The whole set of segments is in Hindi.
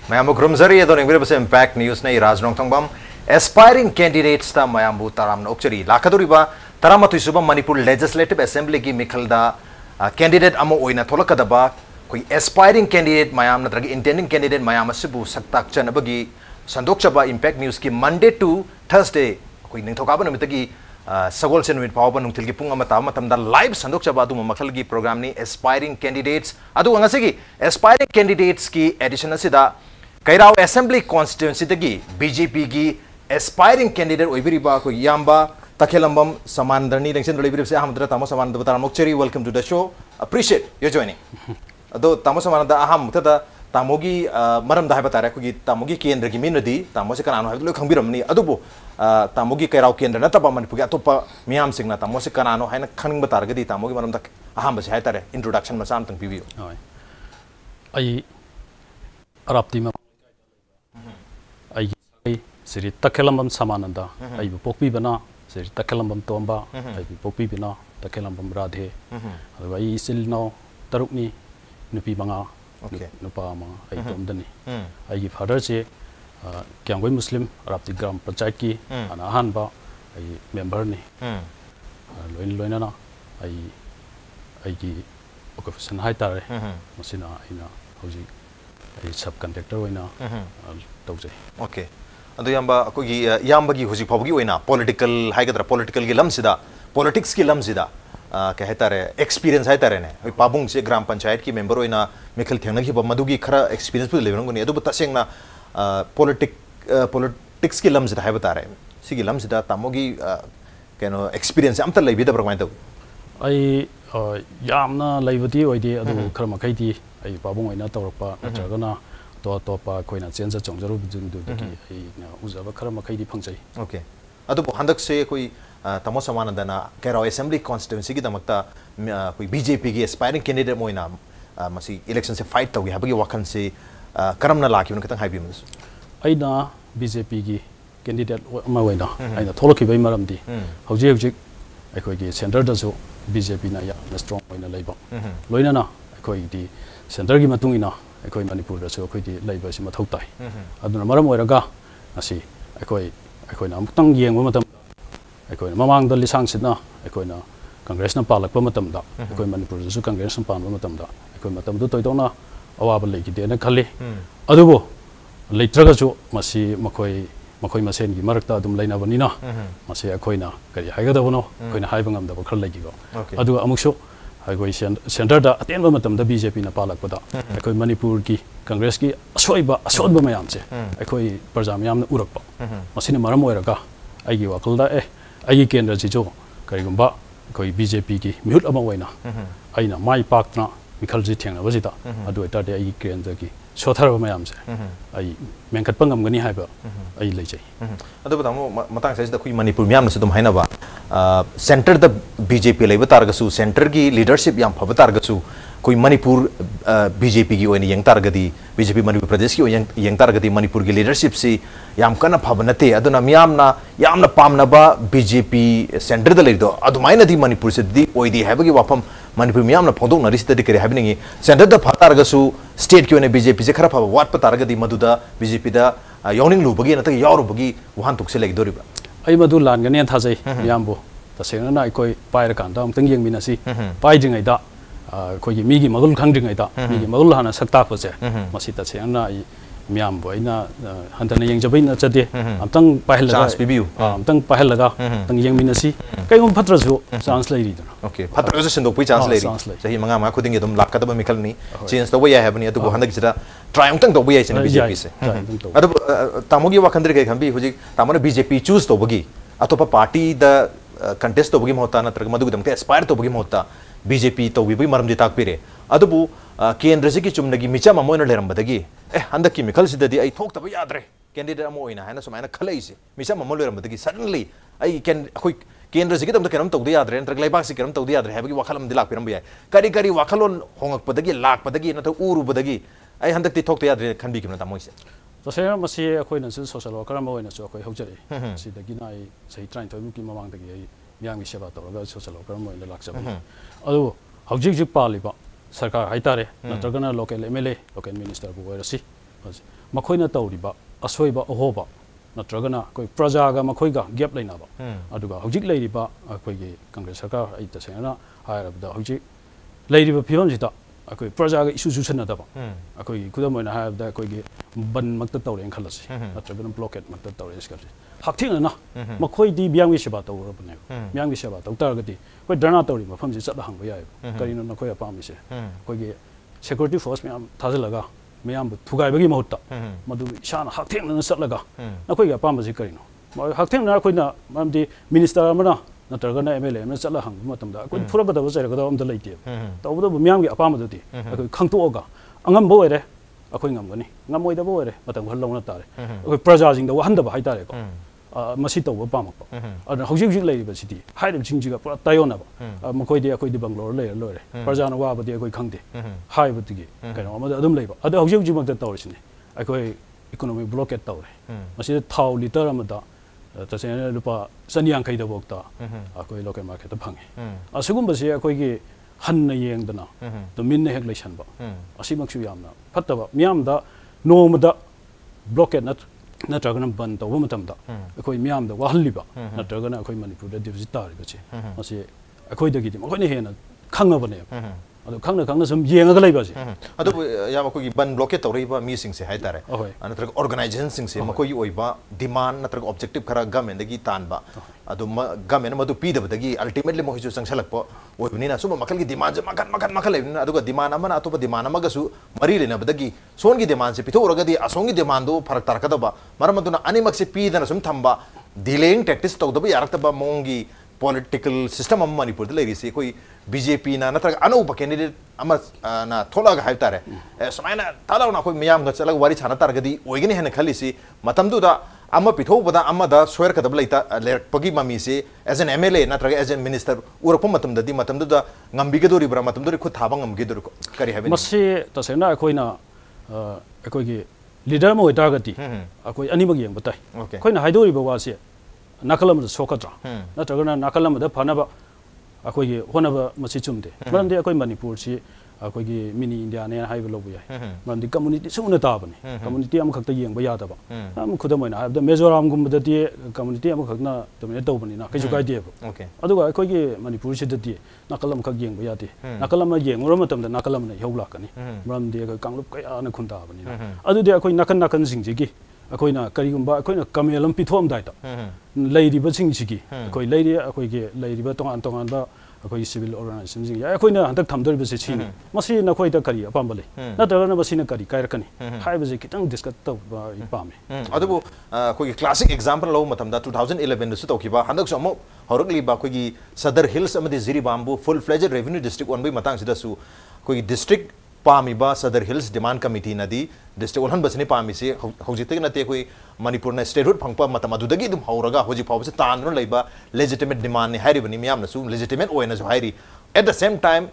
Mayam Grumzari, the Ningthibi Impact News, NONGTHOMBAM, aspiring candidates, the Mayambu Taram Nokchari, Lakaduriba, Taramatu Suba, Manipur Legislative Assembly, Mikhalda, candidate Amo Oina Tolakadaba, aspiring candidate Mayam, intending candidate Mayama Sibu, Saktak Chanabagi, Sandokchaba Impact News, Monday to Thursday, Ningthokabana Mitagi, Sagol Senwit Power Nungtilgi Pungamata, the live Sandokchaba Makalgi program ni aspiring candidates, Adu Angasigi, aspiring candidates ki addition Sida. KEIRAO Assembly constituency tagi BJP ki aspiring candidate oibiriba ko yamba TAKHELLAMBAM SAMANANDA ni lengsen dolibiri se aham tamo SAMANANDA bataram mokcheri. Welcome to the show. Appreciate your joining. Ado tamo SAMANANDA aham tada tamogi maram da batare ko gi tamogi kendra gi minadi tamo se kanano hablo khangbiramni adubo tamogi KEIRAO kendra nataba manipur atopa miyam singna tamo se kanano haina khang batarga di tamogi maram da aham se haitare introduction masam tang pibiyo. Ai arapti ma Siri TAKHELLAMBAM SAMANANDA, I will popi bana, Siri TAKHELLAMBAM Tomba, I will popi bana, TAKHELLAMBAM Radhe, I still know Tarukni, Nupi Banga, Nupama, I Tomdani. I give Hadarche, Kyangway Muslim, Rapti Gram Pachaki, and Ahanba, I member ni. Loinana, I give Okafsan Haitare, Masina in a Hosi, a subcontractor in a Doze. Okay. Ado yamba kogi yamba gi hoji phogi oina political haigatra political gi lamsida politics gi lamsida ka hetare experience haitare ne pabung se gram panchayat ki member oina mekhal thengna gi madugi khara experience pu lebenong ni adu tasengna politics gi lamsida haibatare sigi lamsida tamogi keno experience amta leibida pragmai do ai yamna leibati oidi adu khara makhaiti ai pabung oina tawrpa natragana Topa Koina Chenza Chongjaru Jundu, Uzava Karamakaidi Pangchai. Okay. Adu Handak say Kui Tamo SAMANANDA, KEIRAO Assembly constituency Damakta, BJP aspiring candidate Moina, Masi elections fight we have a wakan say Karamna Laki Nakatan Habimus. Aida BJP candidate Mawena, and the Toloki Maramdi, Hojik, Equi Center does BJP Naya, the strong in the labor. Loinana, Equi the Center Gimatungina. Ekoi Manipur da so ekoi di labor si mathau tai aduna maram oiraga asi ekoi na amtang yengba matam ekoi mamang da lisang sidna ekoi na congress na palakpa matam da ekoi Manipur da su congress na panba matam da ekoi matam du toidona awaba legi de na khali adubo leitraga chu masi makoi masen gi marakta adum laina banina masi ekoi na kari haigada bono ekoi na haibangam da khar legi go adu amukso I center da atenba matam da BJP na palak pada ekoi Manipur ki congress ki asodba mayam che ekoi parja mayam na urakpa masina maram oiraga aigi wakalda aigi kendra ji jo karigumba ekoi BJP ki mihut ama waina aina mai pakna mikhalji thengna bajita adu eta de aigi kendra ki sothar mayam che ai mengkat pangam gani haiba ai lejai adu batamo matang sai da kui Manipur mayam na sedum haina ba center the BJP labor targasu center ki leadership yam phabatargasu koi Manipur BJP ki oina yang targadi BJP Manipur Pradesh ki yang targadi Manipur ki leadership si yam kana phabanate aduna yamna pamna ba BJP center da leido adumaina di Manipur se di oidi habagi wapam Manipur miyamna phodok na risita di kare habingi center da phatargasu state ki oina BJP se khara phaba wat pa targadi maduda BJP da yawning lu bagi na ta yaru bagi wahan tuk se legi doriba ai madu lan gane thajai yambo tasengna na ikoi paira kan da amtang yeng minasi pai jingai da koi gi migi magul khang jingai da migi magul hana sakta ko che masi ta sengna ai miam bo ina hantana yeng jabai na chade amtang pahel chance bibiu amtang pahel laga tang yeng minasi kai um phatra ju chance lai ri da okay phatra ju sendok pui chance lai ri sahi manga ma khuding edum lakka da mikal ni chance to ya have ni atu handak jira try amtang to ya chen BJP se adu tamogi wakandre kai khambi huji tamona BJP choose to bagi atopa party the contest to bagi mohta na trag madu dam ke aspire to bagi mohta BJP to bi maram di tak pire adubu kendra ji ki chumnagi micha mamoina leram badagi handak ki mikal sidadi ai thok ta ba yadre candidate amoina haina sumaina khalai se micha mamol leram badagi suddenly ai can khoi kendra ji ki tam ta keram to di yadre trag laibak si keram to di yadre habagi wakhalam dilak piram ba kari kari wakhalon hongak badagi lak badagi na to uru badagi ai handak ti thok ta yadre khanbi kimna tamoi se so se masi akoi nan social worker ma oina so akoi hojari si dagi nai sei train to ki mamang dagi ai myang mi seba to ga social worker ma oina lak sabi adu hojik jik pali ba sarkar haitare natragana local MLA local minister bu oirasi ꯃꯈꯣꯏꯅ ꯇꯧꯔꯤꯕ ꯑꯁꯣꯏꯕ ꯑꯍꯣꯕ ꯅꯠꯇ꯭ꯔꯒꯅ ꯑꯩꯈꯣꯏ ꯄ꯭ꯔꯖꯥꯒ ꯃꯈꯣꯏꯒ ꯒꯦꯞ ꯂꯩꯅꯕ ꯑꯗꯨꯒ ꯍꯧꯖꯤꯛ ꯂꯩꯔꯤꯕ ꯑꯩꯈꯣꯏꯒꯤ ꯀꯪꯒ꯭ꯔꯦꯁ ꯁꯔꯀꯥꯔ ꯑꯩ ꯇꯁꯦꯡꯅ ꯍꯥꯏꯔꯕꯗ ꯍꯧꯖꯤꯛ ꯂꯩꯔꯤꯕ ꯐꯤꯕꯝꯁꯤꯗ ꯑꯩꯈꯣꯏ ꯄ꯭ꯔꯖꯥꯒ ꯏꯁꯨ ꯆꯨꯁꯟꯅꯗꯕ ꯑꯩꯈꯣꯏꯒꯤ ꯈꯨꯗꯝ ꯑꯣꯏꯅ ꯍꯥꯏꯔꯕꯗ ꯑꯩꯈꯣꯏꯒꯤ ꯕꯟꯃꯛꯇ ꯇꯧꯔꯦꯅ ꯈꯜꯂꯁꯤ ꯅꯠꯇ꯭ꯔꯒꯅ ꯕ꯭ꯂꯣꯀꯦꯠꯃꯛꯇ ꯇꯧꯔꯦꯅ ꯈꯜꯂꯁꯤ ꯍꯛꯊꯦꯡꯅꯅ ꯃꯈꯣꯏꯗꯤ ꯃꯤꯌꯥꯝꯒꯤ ꯁꯦꯕꯥ ꯇꯧꯔꯕꯅꯦꯕ ꯃꯤꯌꯥꯝꯒꯤ ꯁꯦꯕꯥ ꯇꯧ ꯇꯥꯔꯒꯗꯤ ꯑꯩꯈꯣꯏ ꯙꯔꯅꯥ ꯇꯧꯔꯤꯕ ꯃꯐꯝꯁꯤ ꯆꯠꯂ ꯍꯪꯕ ꯌꯥꯏꯑꯕ ꯀꯔꯤꯅꯣ ꯅꯈꯣꯏ ꯑꯄꯥꯝꯃꯤꯁꯦ ꯑꯩꯈꯣꯏꯒꯤ ꯁꯦꯀ꯭ꯌꯨꯔꯤꯇꯤ ꯐꯣꯔꯁ ꯃꯌꯥꯝ ꯊꯥꯖꯤꯜꯂꯒ ꯃꯌꯥꯝꯕꯨ ꯊꯨꯒꯥꯏꯕꯒꯤ ꯃꯍꯨꯠꯇ ꯃꯗꯨ ꯏꯁꯥꯅ ꯍꯛꯊꯦꯡꯅꯅ ꯆꯠꯂꯒ ꯅꯈꯣꯏꯒꯤ ꯑꯄꯥꯝꯕꯁꯤ ꯀꯔꯤꯅꯣ ꯍꯛꯊꯦꯡꯅꯅ ꯑꯩꯈꯣꯏꯅ ꯃꯔꯝꯗꯤ ꯃꯤꯅꯤꯁꯇꯔ ꯑꯃꯅ ꯅꯠꯇ꯭ꯔꯒꯅ MLA ꯑꯃꯅ ꯆꯠꯂ ꯍꯪꯕ ꯃꯇꯝꯗ ꯑꯩꯈꯣꯏ ꯐꯨꯔꯛꯀꯗꯕ ꯆꯩꯔꯛꯀꯗꯕ ꯑꯝꯇ ꯂꯩꯇꯦꯕ ꯇꯧꯕꯇꯕꯨ ꯃꯤꯌꯥꯝꯒꯤ ꯑꯄꯥꯝꯕꯗꯨꯗꯤ ꯑꯩꯈꯣꯏ ꯈꯪꯇꯣꯛꯑꯒ ꯑꯉꯝꯕ ꯑꯣꯏꯔꯦ ꯑꯩꯈꯣꯏ ꯉꯝꯒꯅꯤ ꯉꯝꯃꯣꯏꯗꯕ ꯑꯣꯏꯔꯦ ꯃꯇꯝ ꯈꯔ ꯂꯧꯅ ꯇꯥꯔꯦ ꯑꯩꯈꯣꯏ ꯄ꯭ꯔꯖꯥꯁꯤꯡꯗ ꯋꯥꯍꯟꯗꯕ ꯍꯥꯏꯇꯥꯔꯦꯀꯣ ꯃꯁꯤ ꯇꯧꯕ ꯄꯥꯝꯃꯛꯄ ꯑꯗꯨꯅ ꯍꯧꯖꯤꯛ ꯍꯧꯖꯤꯛ ꯂꯩꯔꯤꯕꯁꯤꯗꯤ ꯍꯥꯏꯔꯤꯕꯁꯤꯡꯁꯤꯒ ꯄꯨꯔꯥ ꯇꯥꯏꯌꯣꯟꯅꯕ ꯃꯈꯣꯏꯗꯤ ꯑꯩꯈꯣꯏꯗꯤ ꯕꯪꯒ꯭ꯂꯣꯔ ꯂꯩꯔ ꯂꯣꯏꯔꯦ ꯄ꯭ꯔꯖꯥꯅ ꯋꯥꯕꯗꯤ ꯑꯩꯈꯣꯏ ꯈꯪꯗꯦ ꯍꯥꯏꯕꯗꯨꯒꯤ ꯀꯩꯅꯣ ꯑꯃꯗ ꯑꯗꯨꯝ ꯂꯩꯕ ꯑꯗꯣ ꯍꯧꯖꯤꯛ ꯍꯧꯖꯤꯛꯃꯛꯇ ꯇꯧꯔꯤꯁꯤꯅꯤ ꯑꯩꯈꯣꯏ ꯏꯀꯣꯅꯣꯃꯤ ꯕ꯭ꯂꯣꯀꯦꯠ ꯇꯧꯔꯦ ꯃꯁꯤꯗ ꯊꯥꯎ ꯂꯤꯇꯔ ꯑꯃꯗ ꯇꯁꯦꯡꯅ ꯂꯨꯄꯥ 150ꯗꯐꯥꯎꯗ ꯑꯩꯈꯣꯏ ꯂꯣꯀꯦꯜ ꯃꯥꯔꯀꯦꯠꯇ ꯐꯪꯉꯤ ꯑꯁꯤꯒꯨꯝꯕꯁꯤ ꯑꯩꯈꯣꯏꯒꯤ ꯍꯟꯅ ꯌꯦꯡꯗꯅ ꯇꯨꯃꯤꯟꯅ ꯍꯦꯛ ꯂꯩꯁꯟꯕ ꯑꯁꯤꯃꯛꯁꯨ ꯌꯥꯝꯅ ꯐꯠꯇꯕ ꯃꯤꯌꯥꯝꯗ ꯅꯣꯡꯃꯗ ꯕ꯭ꯂꯣꯀꯦꯠ ꯅꯠꯇ꯭ꯔꯒꯅ ꯕꯟ ꯇꯧꯕ ꯃꯇꯝꯗ ꯑꯩꯈꯣꯏ ꯃꯤꯌꯥꯝꯗ ꯋꯥꯍꯜꯂꯤꯕ ꯅꯠꯇ꯭ꯔꯒꯅ ꯑꯩꯈꯣꯏ ꯃꯅꯤꯄꯨꯔꯗ ꯗꯤꯐꯤꯁꯤꯠ ꯇꯥꯔꯤꯕꯁꯤ ꯃꯁꯤ ꯑꯩꯈꯣꯏꯗꯒꯤꯗꯤ ꯃꯈꯣꯏꯅ ꯍꯦꯟꯅ ꯈꯪꯉꯕꯅꯦꯕ ꯑꯗꯨ ꯈꯪꯅ ꯈꯪꯅ ꯁꯨꯝ ꯌꯦꯡꯉꯒ ꯂꯩꯕꯁꯦ ꯑꯗꯨꯕꯨ ꯌꯥꯝ ꯑꯩꯈꯣꯏꯒꯤ ꯕꯟ ꯕ꯭ꯂꯣꯀꯦꯠ ꯇꯧꯔꯤꯕ ꯃꯤꯁꯤꯡꯁꯦ ꯍꯥꯏꯇꯥꯔꯦ ꯅꯠꯇ꯭ꯔꯒ ꯑꯣꯔꯒꯅꯥꯏꯖꯦꯁꯟꯁꯤꯡꯁꯦ ꯃꯈꯣꯏꯒꯤ ꯑꯣꯏꯕ ꯗꯤꯃꯥꯟ ꯅꯠꯇ꯭ꯔꯒ ꯑꯣꯕꯖꯦꯛꯇꯤቭ ꯈꯔ ꯒꯚꯔꯟꯃꯦꯟꯇꯗꯒꯤ ꯇꯥꯟꯕ ꯑꯗꯨ ꯒꯚꯔꯟꯃꯦꯟꯠꯅ ꯃꯗꯨ ꯄꯤꯗꯕꯗꯒꯤ ꯑꯜꯇꯤꯃꯦꯠꯂꯤ ꯃꯈꯣꯏꯁꯨ ꯆꯪꯁꯜꯂꯛꯄ ꯑꯣꯏꯕꯅꯤꯅ ꯁꯨꯝꯕ ꯃꯈꯜꯒꯤ ꯗꯤꯃꯥꯟꯁꯦ ꯃꯈꯜ ꯂꯩꯕꯅꯤꯅ ꯑꯗꯨꯒ ꯗꯤꯃꯥꯟ ꯑꯃꯅ ꯑꯇꯣꯞꯄ ꯗꯤꯃꯥꯟ ꯑꯃꯒꯁꯨ ꯃꯔꯤ ꯂꯩꯅꯕꯗꯒꯤ ꯁꯣꯟꯒꯤ ꯗꯤꯃꯥꯟꯁꯦ ꯄꯤꯊꯣꯛꯎꯔꯒꯗꯤ ꯑꯁꯣꯝꯒꯤ ꯗꯤꯃꯥꯟꯗꯨ ꯐꯔꯛ ꯇꯥꯔꯛꯀꯗꯕ ꯃꯔꯝ ꯑꯗꯨꯅ ꯑꯅꯤꯃꯛꯁꯦ ꯄꯤꯗꯅ ꯁꯨꯝ ꯊꯝꯕ ꯗꯤꯂꯦꯌꯤꯡ ꯇꯦꯛꯇꯤꯛꯁ ꯇꯧꯗꯕ ꯌꯥꯔꯛꯇꯕ ꯃꯑꯣꯡꯒꯤ ꯄꯣꯂꯤटिकल सिस्टम हम मणिपुर लेरीसी कोई बीजेपी ना नत्र अनौब कैंडिडेट अम ना थोलग हाइतारे समायना तालाउना कोई मियाम ग चलग वारी छाना तारगदी ओइगनी हेन खलिसी मतमदुदा अम पिथौबदा अमदा सोयर कदब लेता लेरपगी ममीसे एज एन MLA नत्र एज एन मिनिस्टर उरप मतमददी मतमदुदा ngambigedori bra मतमदुरी खुद थाबा ngambigedori करी हाबे मसे तसेना अखोइना अखोइगी लीडर म होइतागती अखोइ अनिमग येंग बताइ अखोइना हाइदोरिबा वासे नाकलम सोकद्रा नत्रगना नाकलम फनब अखोइगी होनब मसी चुमदे मरमदि अखोइ मणिपुर सी अखोइगी मिनी इंडिया ने हाइब लोबु याय मरमदि कम्युनिटी सुना ताबने कम्युनिटी अम खक्ता येंगबा यादबा हम खुदम ओइना हाइबदा मेजोराम गुमबदति कम्युनिटी अम खक्ना तमने तौबनिना कैसु काइदेब अदुगा अखोइगी मणिपुर सिदति नाकलम खक येंगबा यादे नाकलम येंगुर मतमदा नाकलम न यौलाकनी मरमदि अखोइ कांगलुप कयाना खुंदाबनिना अदुदि अखोइ नाकन नाकन सिंजिगी अखोइना करिगुंबा अखोइना कमेलम पिथोमदाइता लेरिबा सिंजिगी अखोइ लेरि अखोइगे लेरिबा तोंगान तोंगानबा अखोइ सिविल ऑर्गेनाइजेशन सिंग या अखोइना हंतक थमदरिबसे छिनि मसी नखोइदा करि अपामबले नतरना मसीना करि कायरकनी हाइबजे खितंग डिस्कस तौबा पामे अदुबु अखोइगे क्लासिक एग्जांपल लो मतमदा 2011 दसु तौखिबा हंदक समो हरकलिबा अखोइगी सदर हिल्स अमदि जिरिबामबु फुल फ्लेजेड रेवेन्यू डिस्ट्रिक्ट वनबई मतंग सिदसु अखोइगी डिस्ट्रिक्ट पामीबा सदर हिल्स डिमांड कमिटी नदी डिस्ट्रिक्ट ओलहन बसने पामीसे हौजितगे नते कोई मणिपुर ना स्टेटहुड फंगपा मतम अदुदगी दुम हौरगा होजि फावसे ताननो लैबा लेजिटिमेट डिमांड ने हाइरिबनि मियाम नसु लेजिटिमेट ओयनसु हाइरि एट द सेम टाइम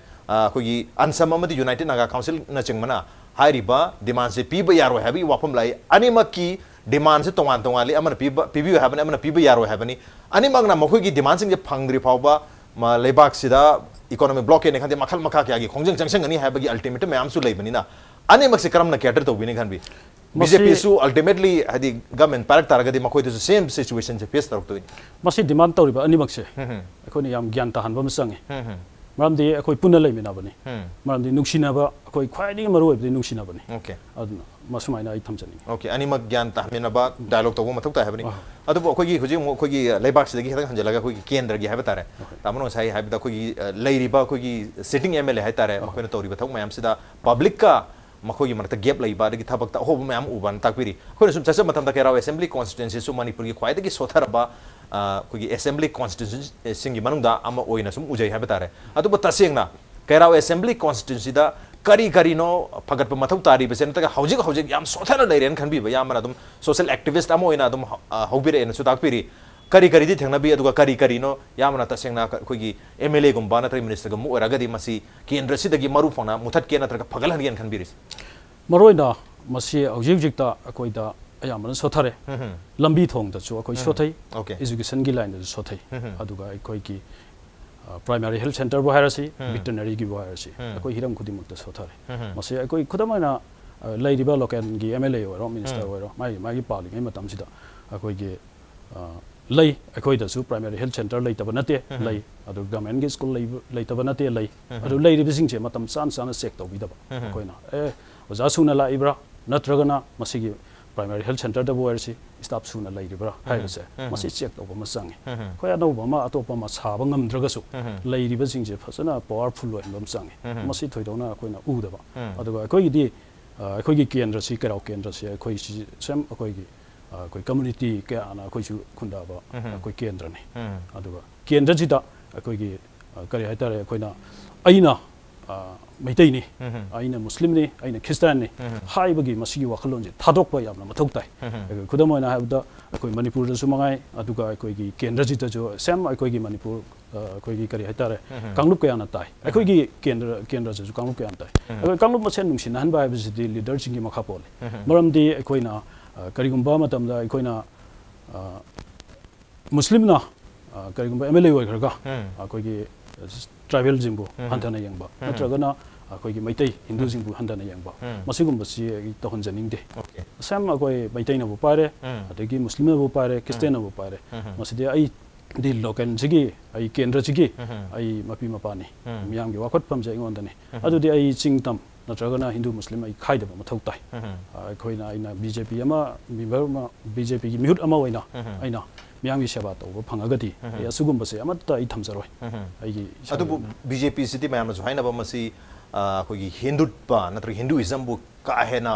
कोई अनसम अमदि यूनाइटेड नागा काउंसिल न चिंगमना हाइरिबा डिमांड से पीबा यारो हैबि वाफम लाई अनिमकी डिमांड से तोंगान तोंगाली अमन पीबि हैबनि अमन पीबि यारो हैबनि अनिमगना मखोइगी डिमांड सिंग फंगद्रि फावबा लेबाक सिदा इकोनॉमी ब्लॉकेट ने खंदे मखल मखा क्या खोंजंग चंगसंगनी हैबगी अल्टीमेट मैम सु लेबनिना अनेमक से करम न कैटर तौबिनि खनबि बीजेपी सु अल्टीमेटली हदि गवर्नमेंट पारक तारगदि मखोइदु सेम सिचुएशन से फेस तौरतोइ मसी डिमांड तौरिबा अनिमक से अखोइनि याम ज्ञान ताहनबा मसंगे मरमदि अखोइ पुन्ना लेमिनाबनि मरमदि नुक्सिनाबा अखोइ ख्वाइदि मरु ओइबदि नुक्सिनाबनि ओके अदुना मसुमाइना आई थमजनि ओके अनिमक ज्ञान ताहमिनाबा डायलॉग तौबो मथौ ताहबनि अदुबो अखोइगी हुजि अखोइगी लेबाक सिदगी हदग हंजलगा अखोइगी केंद्रगी हाइबा तारे तामनो साइ हाइबदा अखोइगी लेरिबा अखोइगी सिटिंग MLA हाइ तारे अखोइना तौरिबा थौ मयाम सिदा पब्लिक का मखोइगी मरता गैप लैबा दगी थबकता होब मयाम उबान ताकपिरि अखोइना सुम चचा मतमदा केराव असेंबली कॉन्स्टिट्यूएंसी सु मणिपुर की ख्वाइदगी सोथरबा अखोइगी असेंबली कॉन्स्टिट्यूएंसी सिंगी मनुंगदा अमा ओइना सुम उजै हाइबा तारे अदुबो तसेंगना केराव असेंबली कॉन्स्टिट्यूएंसी दा करी करीनो फगत मथौ तारी बसे नतगा हौजिक हौजिक याम सोथना लेरेन खनबीबा यामना दुम सोशल एक्टिविस्ट अमा ओइना दुम हौबिरे एन सुताकपिरि करी करी दी थेंगनाबी अदुगा करी करीनो यामना तसेंगना अखोइगी MLA गुम्बा नत्र मिनिस्टर गुम ओरगदी मसी केंद्र सिदगी मरु फंगना मुथत के नत्रगा फगलहनगेन खनबीरिस मरोइना मसी हौजिकजिकता अखोइदा अयामना सोथरे लंबी थोंगदसु अखोइ सोथै एजुकेशन गी लाइन दसु सोथै अदुगा अखोइगी प्राइमरी हेल्थ सेंटर बो हायरसी वेटरनरी की बो हायरसी अखोइ हिरम खुदिमक त सोथरे मसे अखोइ खुदमना ꯂꯩꯔꯤꯕ ꯂꯣꯀꯦꯜꯒꯤ MLA ꯑꯣꯏꯔꯣ ꯃꯤꯅꯤꯁꯇꯔ ꯑꯣꯏꯔꯣ ꯃꯥꯒꯤ ꯄꯥꯜꯂꯤꯉꯩ ꯃꯇꯝꯁꯤꯗ ꯑꯩꯈꯣꯏꯒꯤ ꯂꯩ ꯑꯩꯈꯣꯏꯗꯁꯨ ꯄ꯭ꯔꯥꯏꯃꯥꯔꯤ ꯍꯦꯜꯊ ꯁꯦꯟꯇꯔ ꯂꯩꯇꯕ ꯅꯠꯇꯦ ꯂꯩ ꯑꯗꯨ ꯒꯚꯔꯟꯃꯦꯟꯠꯒꯤ ꯁ꯭ꯀꯨꯜ ꯂꯩꯇꯕ ꯅꯠꯇꯦ ꯂꯩ ꯑꯗꯨ ꯂꯩꯔꯤꯕꯁꯤꯡꯁꯦ ꯃꯇꯝ ꯆꯥꯅ ꯆꯦꯛ ꯇꯧꯕꯤꯗꯕ ꯑꯩꯈꯣꯏꯅ ꯑꯣꯖꯥ ꯁꯨꯅ ꯂꯥꯛꯏꯕ꯭ꯔꯥ ꯅꯠꯇ꯭ꯔꯒꯅ ꯃꯁꯤꯒꯤ ꯄ꯭ꯔꯥꯏꯃꯥꯔꯤ ꯍꯦꯜꯊ ꯁꯦꯟꯇꯔꯗꯕꯨ ꯑꯣꯏꯔꯁꯤ ꯁ꯭ꯇꯥꯐ ꯁꯨꯅ ꯂꯩꯔꯤꯕ꯭ꯔꯥ ꯍꯥꯏꯕꯁꯦ ꯃꯁꯤ ꯆꯦꯛ ꯇꯧꯕ ꯑꯃ ꯆꯪꯉꯤ ꯑꯩꯈꯣꯏ ꯑꯅꯧꯕ ꯑꯃ ꯑꯇꯣꯞꯄ ꯑꯃ ꯁꯥꯕ ꯉꯝꯗ꯭ꯔꯒꯁꯨ ꯂꯩꯔꯤꯕꯁꯤꯡꯁꯦ ꯐꯖꯅ ꯄꯋꯥꯔꯐꯨꯜ ꯑꯣꯏꯍꯟꯕ ꯑꯃ ꯆꯪꯉꯤ ꯃꯁꯤ ꯊꯣꯏꯗꯣꯛꯅ ꯑꯩꯈꯣꯏꯅ ꯎꯗꯕ ꯑꯗꯨꯒ ꯑꯩꯈꯣꯏꯒꯤꯗꯤ ꯑꯩꯈꯣꯏꯒꯤ ꯀꯦꯟꯗ꯭ꯔꯁꯤ ꯀꯩꯔꯥꯎ ꯀꯦꯟꯗ꯭ꯔꯁꯤ ꯑꯩꯈꯣꯏꯁꯤ ꯁꯦꯝ ꯑꯩꯈꯣꯏꯒꯤ ꯑꯩꯈꯣꯏ ꯀꯝꯃꯨꯅꯤꯇꯤ ꯀꯌꯥꯅ ꯑꯩꯈꯣꯏꯁꯨ ꯈꯨꯟꯗꯥꯕ ꯑꯩꯈꯣꯏ ꯀꯦꯟꯗ꯭ꯔꯅꯤ ꯑꯗꯨꯒ ꯀꯦꯟꯗ꯭ꯔꯁꯤꯗ ꯑꯩꯈꯣꯏꯒꯤ ꯀꯔꯤ ꯍꯥꯏꯇꯥꯔꯦ ꯑꯩꯈꯣꯏꯅ ꯑꯩꯅ ꯃꯩꯇꯩꯅꯤ ꯑꯩꯅ ꯃꯨꯁꯂꯤꯝꯅꯤ ꯑꯩꯅ ꯈ꯭ꯔꯤꯁꯇꯥꯟꯅꯤ ꯍꯥꯏꯕꯒꯤ ꯃꯁꯤꯒꯤ ꯋꯥꯈꯜꯂꯣꯟꯁꯦ ꯊꯥꯗꯣꯛꯄ ꯌꯥꯝꯅ ꯃꯊꯧ ꯇꯥꯏ ꯈꯨꯗꯝ ꯑꯣꯏꯅ ꯍꯥꯏꯕꯗ ꯑꯩꯈꯣꯏ ꯃꯅꯤꯄꯨꯔꯗꯁꯨ ꯃꯉꯥꯏ ꯑꯗꯨꯒ ꯑꯩꯈꯣꯏꯒꯤ ꯀꯦꯟꯗ꯭ꯔꯁꯤꯗꯁꯨ ꯁꯦꯝ ꯑꯩꯈꯣꯏꯒꯤ ꯃꯅꯤꯄꯨꯔ ꯑꯩꯈꯣꯏꯒꯤ ꯀꯔꯤ ꯍꯥꯏꯇꯥꯔꯦ ꯀꯥꯡꯂꯨꯞ ꯀꯌꯥꯅ ꯇꯥꯏ ꯑꯩꯈꯣꯏꯒꯤ ꯀꯦꯟꯗ꯭ꯔꯁꯤꯁꯨ ꯀꯥꯡꯂꯨꯞ ꯀꯌꯥꯅ ꯇꯥꯏ ꯑꯩꯈꯣꯏ ꯀꯥꯡꯂꯨꯞ ꯃꯁꯦꯟ ꯅꯨꯡꯁꯤꯅꯍꯟꯕ ꯍꯥꯏꯕꯁꯤꯗꯤ ꯂꯤꯗꯔꯁꯤꯡꯒꯤ ꯃꯈꯥ ꯄꯣꯜꯂꯤ ꯃꯔꯝꯗꯤ ꯑꯩꯈꯣꯏꯅ ꯀꯔꯤꯒꯨꯝꯕ ꯃꯇꯝꯗ ꯑꯩꯈꯣꯏꯅ ꯃꯨꯁꯂꯤꯝꯅ ꯀꯔꯤꯒꯨꯝꯕ MLA ꯑꯣꯏꯈ꯭ꯔꯒ ꯑꯩꯈꯣꯏꯒꯤ ट्राइबल हंधना येंब नत्रगना अखोई मैतै हिंदू हंधना येंब मसिगुंबसी तहनजनिंगदे सेम अखोई मैतैनबु पारे अदगी मुस्लिमबु पारे क्रिस्टियनबु पारे मसिदे आई दी लोकल जिगी आई केंद्र जिगी आई मपी मपानी मियांगी वाखोटफम जे इंगोंदने अदुदि आई चिंगतम नत्रगना हिंदू मुस्लिम आई खाइदब मथौ ताई अखोइना आइना बीजेपी अमा मेंबर बीजेपी की मिहुट अमा ओइना आइना मियांगी सेवा तौब फंगगदी असुगुंबसे अमत्ता आई थमजरोय आइगी अदुबु बीजेपी सिटी मयाम जो हाइना बमसी अखोगी हिंदुत्व नत्र हिंदुइज्म बु काहेना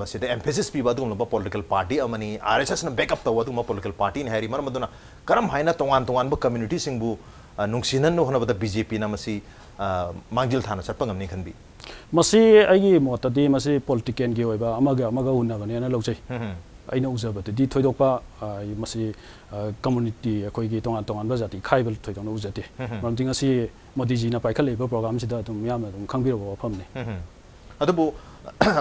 मसिदे एम्फेसिस पीबा दुगुंबा पॉलिटिकल पार्टी अमनी आरएसएस न बैकअप तव दुगुंबा पॉलिटिकल पार्टी न हैरी मरमदुना करम हाइना तोंगान तोंगान बु कम्युनिटी सिंगबु नुंगसिनन होनबदा बीजेपी न मसी मांगिल थाना चटपंगमनी खनबी मसी आइगी मोतदी मसी पॉलिटिकल गे ओइबा अमगा उनबनेना लौजै अइना उजबदि थोइदोपा मसी कम्युनिटी अखोइगी तोंगान तोंगान जाति खाइबल थोइदोंना उजते मरमदि ngasi मोदी जी ना पाइखलेबा प्रोग्राम सिदा तुम यामना तुम खंगबिरबो वफमने अदुबु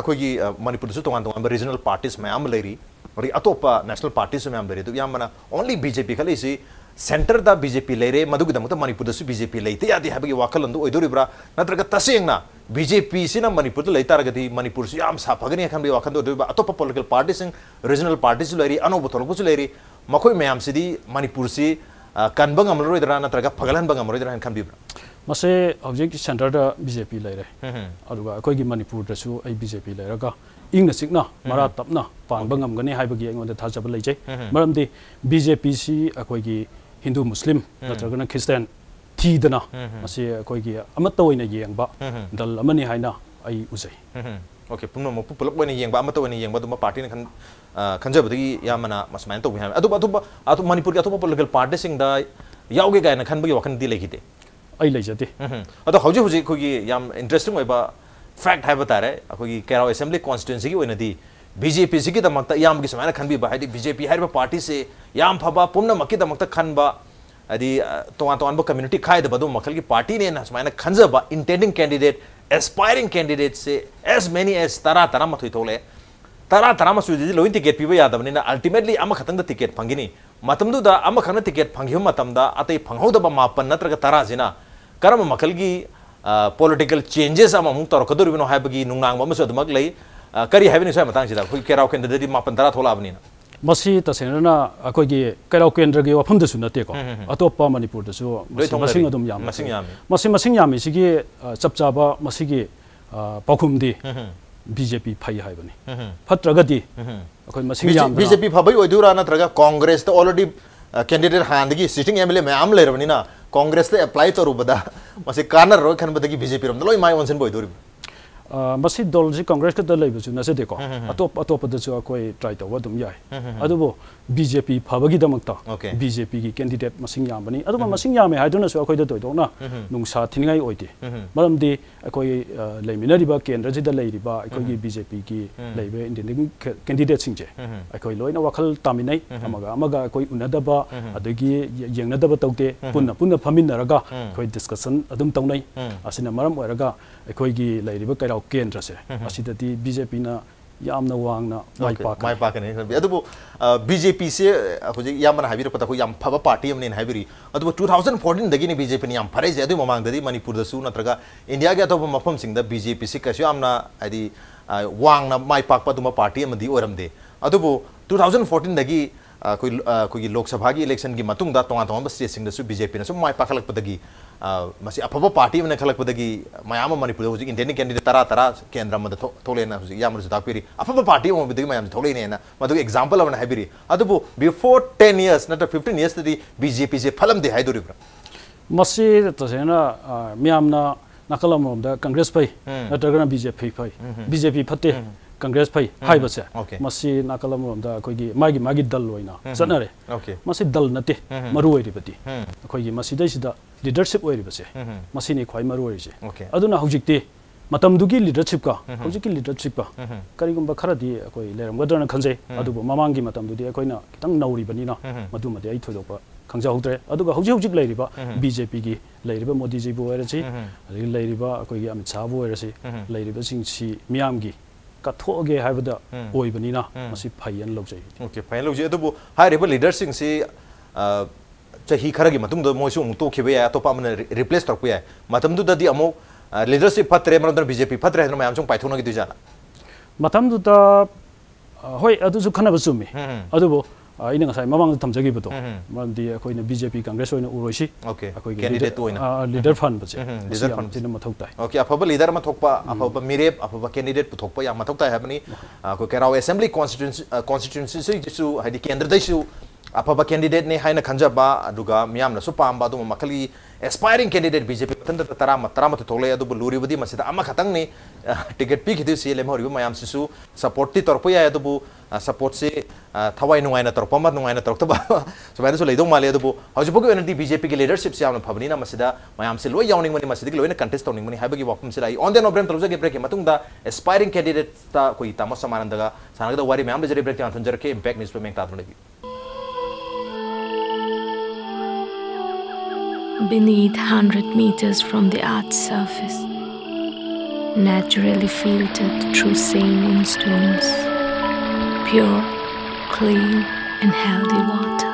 अखोइगी मणिपुरदसु तोंगान तोंगान रीजनल पार्टीज मयाम लेरी और अतोपा नेशनल पार्टीज मयाम लेरी तो यामना ओनली बीजेपी खलेसी सेंटर दा बीजेपी लेरे मधुगिदमत मणिपुरदसु बीजेपी लेते यादि हाबगी वाखलंदु ओइदोरिब्रा नत्रगा तसेंगना बीजेपी सिना मणिपुर लेतारगदी मणिपुर से याम साफगनी खनबी वाखंदो दोबा अतोपा पॉलिटिकल पार्टीज रीजनल पार्टीज लेरी अनोबो थोलबुसु लेरी मखोय मयाम सिदी मणिपुर से कनबंग अमरोइदरा नत्रगा फगलहनबंग अमरोइदरा खनबिब्रा मसे ऑब्जेक्ट सेंटर दा बीजेपी लेरे अदुगा अखोयगी मणिपुर दसु आई बीजेपी लेरगा इंगना सिकना मरा तपना पांगबंग अमगनी हाइबगी एंगोंदा थाजब लेजै मरमदि बीजेपी सी अखोयगी हिंदू मुस्लिम नत्रगना क्रिस्टियन थीदना मसे अखोयगी अमत्ता ओइना येंबा दल अमनी हाइना आई उजै ओके पुनो मपु पुलप ओइना येंबा अमत्ता ओइना येंबा दुमा पार्टी न खनजबदगी यामना मसमान तो बिहान अदु मणिपुर की अतोपा पॉलिटिकल पार्टी सिंग दा यावगे गायना खनबगी वाखन दि लेखिते आई लेजते अदो हौजे हौजे खोगी याम इंटरेस्टिंग ओइबा फैक्ट है बतारे अखोगी केराव असेंबली कॉन्स्टिट्यूएंसी की ओइनदी बीजेपी सिगी दमक्ता याम की समाना खनबीबा हाइदि बीजेपी हाइबा पार्टी से याम फबा पुमना मक्की दमक्ता खनबा अदि तोंगान तोंगान बो कम्युनिटी खाइदबा दो मखल की पार्टी ने ना समाना खनजबा इंटेंडिंग कैंडिडेट एस्पायरिंग कैंडिडेट से एज मेनी एज तरा मथुई तोले तरा मसुदी लोइन टिकेट पीबा यादबनिना अल्टीमेटली अमा खतंग द टिकेट फंगिनी मतमदुदा अमा खन टिकेट फंगियो मतमदा अतै फंगहोदबा मापन नत्रगा तरा जिना करम मखल की पॉलिटिकल चेंजेस अमा मुक तोरकदुरिबिनो हाइबगी नुंगनांग बमसु अदमक लई करी हाइबनि सोय मतंग सिदा खुई केराव केंद्रदि मापन तरा थोलाबनिना मसी तसेना अखोगी केराव केंद्रगी वफमदसु नतेको अतोपा मणिपुरदसु मसिंग अदुम याम मसिंग यामी सिगी चपचाबा मसिगी पाखुमदि बीजेपी फई हाइबनि फत्रगदि अखोई मसिंग याम बीजेपी फबई ओइदुरा नत्रगा कांग्रेस त ऑलरेडी कैंडिडेट हांदगी सिटिंग एमएलए मयाम लेरबनिना कांग्रेस ते अप्लाई तरुबदा मसे कानर रो खनबदगी बीजेपी रोम लोय माय वनसन बोइदुरि मसी दल जी कांग्रेस के लेबसु नसेदेको अतोपदसु अखोई ट्राई तव अदुम याय अदुबो बीजेपी फबगी दमक्ता बीजेपी की कैंडिडेट मसिंग यामबनी अदुबो मसिंग यामे हाइदुनसु अखोइदा तोइदोना नुंसा थिनिगाई ओइदे मरमदि अखोई लेमिनरिबा केंद्र जिदा लेरिबा अखोई बीजेपी की लेबे इंडियन कैंडिडेट सिंजे अखोई लोइना वखल तामिनै अमगा अखोई उनदबा अदगी येंगनदबा तौते पुन्ना फमिनरगा अखोई डिस्कशन अदुम तौनै असिना मरम ओरगा अखोई लेरिबा केराव केंद्र से असिदति बीजेपी ना यामना वांगना माइ पाकने अदुबो बीजेपी से अखोजी यामना हाबिर पता को याम फबा पार्टी हमने हाबिरी अदुबो 2014 दगी ने बीजेपी ने याम फरे जे अदु ममांग ददी मणिपुर दसु नत्रगा इंडिया के अतोप मफम सिंग द बीजेपी से कसु यामना आदि wangna mai pakpa duma party amadi oramde adubu 2014 dagi koi lok sabha gi election gi matung da tonga tonga state sing da su BJP na su mai pakalak padagi masi apaba party na khalak padagi mayam manipur hoji independent candidate tara kendra mada thole na hoji yamru da piri apaba party mo bidagi mayam thole ne na madu example avana habiri adubu before 10 years not 15 years the BJP je phalam de haidori bra masi to sena miyamna nakalam da congress pai natragana BJP pai BJP phate congress pai hai base masi nakalam da koi gi magi dal loina sanare masi dal nate maru oi ribati koi gi masi dai sida leadership oi ribase masi ni khwai maru oi je aduna hujikte matam dugi leadership ka hujiki leadership ka kari gumba khara di koi leram gadana khanje adubu mamangi matam dudi koi na kitang nauri bani na madu made ai thoidokpa khangja hudre aduga hujik lairiba BJP gi lairiba Modi ji bu ere chi lairiba koi gi Amit Shah bu ere si lairiba sing si miyam gi kathoge haibada oi bani na masi phayan lojai phayan lojai adubu hairiba leader sing si chahi khara gi matung do moisu to khibe ya to pa man replace tor pu ya matam du da di amo leadership patre maram BJP patre no mayam chung paithona gi du jana matam du da hoi adu su khana basumi adubu ina ngasai mamang thamjagi buto marandi akoina BJP congress oina uroisi akoi candidate oina leader fund bache leader fund tin mathok tai afaba leader ma thokpa afaba mirep afaba candidate pu thokpa ya mathok tai habani ko KEIRAO assembly constituency su hadi kendra dai su afaba candidate ne haina khanjaba aduga miyam na su pamba du makali aspiring candidate BJP tanda tarama to thole adu luri budi masida ama khatang ni ticket pi khidu si lem horibu mayam sisu support ti torpo ya adu support se thawai nungai na torpo ma nungai na torto ba so baina so leidong male adu hoji bogu energy BJP ki leadership se amna phabni na masida mayam se loi yawning mani masida ki loi na contest tawning mani haibagi wapum se lai on the no brem tawja ge break matung da aspiring candidate ta koi tamo samananda ga sanaga da wari mayam de jare break ta thunjar ke impact news pe meng ta thunagi beneath 100 meters from the Earth's surface, naturally filtered through saline stones, pure, clean and healthy water.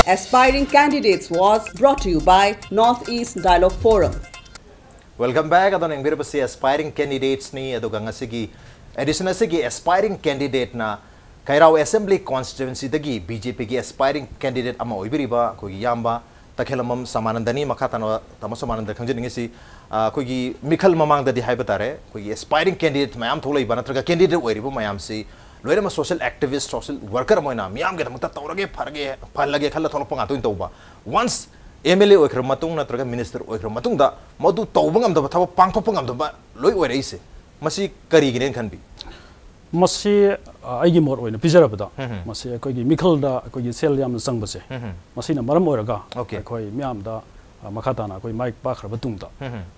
Aspiring Candidates was brought to you by Northeast Dialogue Forum. Welcome back. Adon engbira basi aspiring candidates ni aduga ngasigi additional sigi aspiring candidate na KEIRAO assembly constituency dagi BJP gi aspiring candidate ama oibiriba ko gi yamba TAKHELLAMBAM SAMANANDA ni makata no tamo SAMANANDA khangjeningi si ko gi mikhal mamang da di haibatare ko gi aspiring candidate mayam tholai banatraga candidate oiribo mayam si loirama social activist social worker moina miyam ge tamta tawrage farge phallage khalla thonok panga toin tawba once MLA oikhra matung natraga minister oikhra matung da modu tawbangam da thaba pangthok pangam da loi oireise masi kari ginen khanbi masi aigi mor oina pijarabada masi koi gi mikhal da koi gi sel yam sang base masi na maram oiraga koi miyam da makata na koi mic pa khra batung da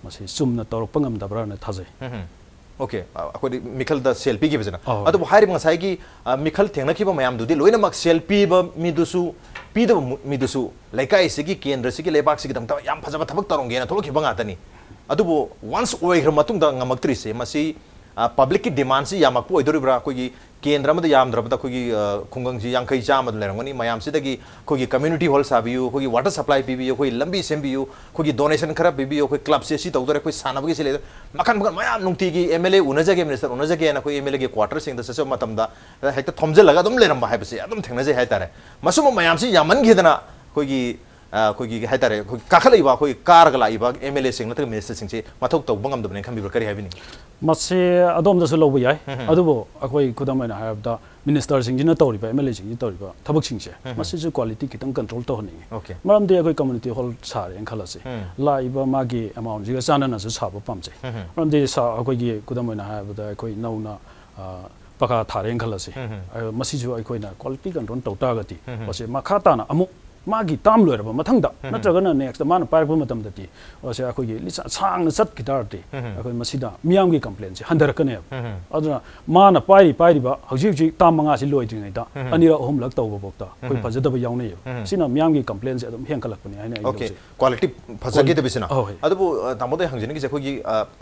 masi sumna tawrok pangam da bra na thajai okay akodi mikhal da selfie gi bajana adu hairi ngasai gi mikhal thengna ki ba mayam dudi loina mak selfie ba midusu pido midusu laikai sigi kendra sigi lebak sigi damta yam phajaba thabak tarong ge na tholo ki banga tani adu once oikhra matung da ngamaktri se masi public ki demand si yamak po idori bra ko gi kendra ma da yam drabda ko gi khungang ji yang kai cha ma lerangoni mayam si da gi ko gi community hall sabiu ko gi water supply pibiu ko lambi sembiu ko gi donation khara pibiu ko club se si tawdore ko sana bagi sile makan mayam nungti gi MLA unajage minister unajage na ko MLA gi quarter sing da se matam da hekta thomje laga dum leram ba haibse adum thengna je haitare masum mayam si yaman gi dana ko gi haitare kakhalai ba ko kar gala iba MLA sing na minister sing se mathok taw bangam dum ne khambi kari habini masi adom da su lobu yai adubo akoi kudamai na habda minister sing jina tawri ba MLA sing tawri ba thabak sing se masi ju quality kitang control to honi maram de akoi community hall sare en khala se la iba magi amount ji sana na su saba pam se maram de sa akoi gi kudamai na habda akoi nauna paka thareng khalasi masi ju aikoina quality control tawta gati ose makha ta na amuk magi tam loiraba mathangda natragana next man park matam dati ose akogi lisa sang sat gitarti akoi masida miyam gi complaint se handarakane aduna mana pairi ba hauji ji tam manga si loidringai da anira ohum lak tawba bokta koi phajadaba yawnei sina miyam gi complaint se adum henkalakpani haina okay quality phajagi de bisina adubu tamode hangjini gi akogi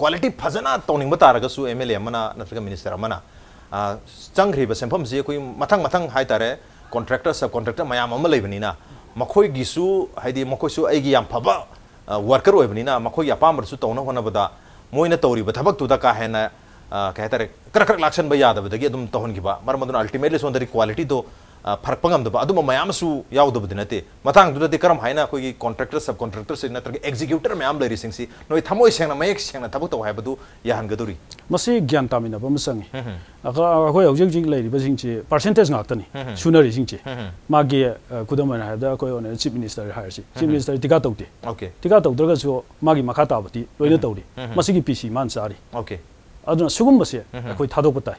quality phajana tawning ba taraga su MLA mana natraga minister mana changri ba sempham ji koi mathang hai tare contractor subcontractor mayam ama leibani na मखोई गिसु हाइदि मखोइसु आइगि yam फबा worker ओइबनिना मखोइ अपामरसु तौना होनबदा Moina तौरिबा थबक तुदा का हेना कहतारे करक लाक्सन बा यादबदगी अदुम तहनगिबा मरमदुन अल्टीमेटली सोंदरी क्वालिटी दो फरक पंगमदबा अदुम मयामसु यावदबदि नते मथांग दुदति करम हाइना कोइ कॉन्ट्रैक्टर सब कॉन्ट्रैक्टर से नत्रगे एग्जीक्यूटर मयाम लैरि सिंगसि नोइ थमोइ सेंगना मयक सेंगना थबक तौ हाइबदु याहनगदुरी मसि ज्ञान तामिना बमसंगी अगा अखोइ हौजिक जिक लैरि बसिंगछि परसेंटेज गाक्तनि सुनरि सिंगछि मागे कुदमना हादा कोइ ओने चीफ मिनिस्टर हायरसि चीफ मिनिस्टर टिका तौते ओके टिका तौद्रगसु मागी मखा ताबति लोइना तौरि मसिगी पीसी मान सारि ओके अदुना सुगुमबसे अखोइ थादोक ताइ